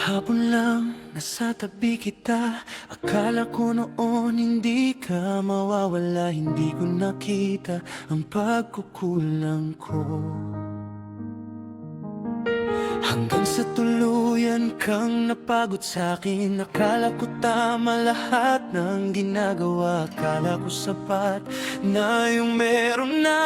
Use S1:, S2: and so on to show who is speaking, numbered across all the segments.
S1: Kahapon lang, nasa tabi kita. Akala ko noon hindi ka mawawala. Hindi ko nakita ang pagkukulang ko. Hanggang sa tuluyan kang napagod sa'kin. Akala ko tama lahat ng ginagawa. Akala ko sapat na yung meron na.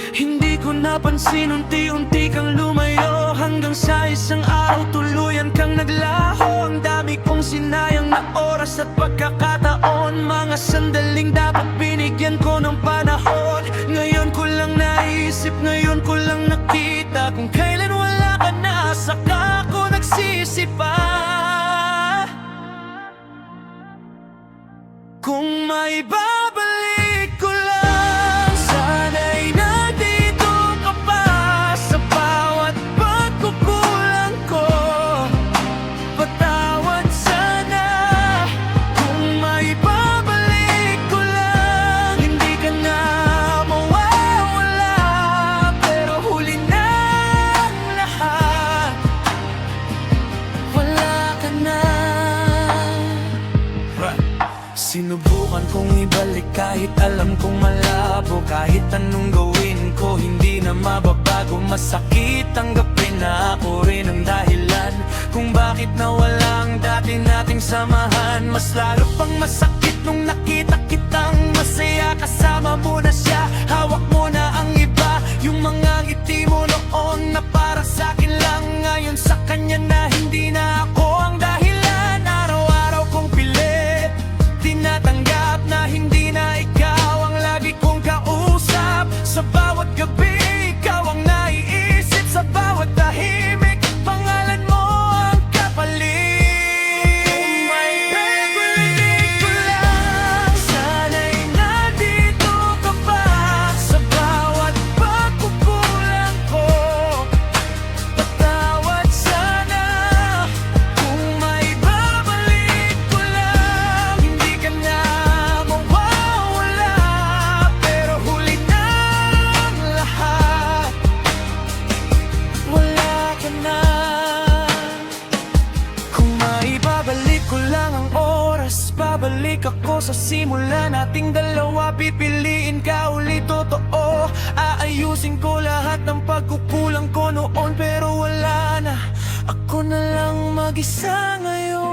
S1: Hindi ko napansin, unti-unti kang lumayo. Hanggang sa isang araw tuluyan kang naglaho. Ang dami kong sinayang na oras at pagkakataon. Mga sandaling dapat binigyan ko ng panahon. Ngayon ko lang naisip, ngayon ko lang nakita. Kung kailan wala ka na, saka ako nagsisi pa. Kung may babalik ko lang, sana'y nandito ka pa. Sa bawat pagkukulang ko, patawad sana. Kung may babalik ko lang, hindi ka na mawawala. Pero huli na ang lahat, wala ka na. Sinubukan kong ibalik kahit alam kong malabo. Kahit anong gawin ko hindi na mababago. Masakit tanggapin na ako rin ang dahilan kung bakit nawala ang dati nating samahan. Mas lalo pang masakit nung nakita kitang masaya. Kasama mo na siya, hawak mo na ang iba. Yung mga ngiti mo noon na para sa'kin lang, ngayon sa kanya na hindi na ako ang dahilan. Araw-araw kong pilit tinatanggap na hindi na ikaw ang lagi kong kausap. Sa bawat gabi, ikaw ang naiisip. Sa bawat tahimik, pangalan mo ang kapalit. Kung may babalik ko lang, sana'y nandito ka pa. Sa bawat pagkukulang ko, patawad sana. Kung may babalik ko lang, hindi ka na mawawala. Pero huli na ang lahat, wala ka na. Kung maibabalik ko lang ang oras, babalik ako sa simula nating dalawa. Pipiliin ka ulit, totoo. Aayusin ko lahat ng pagkukulang ko noon. Pero wala na, ako na lang mag-isa ngayon.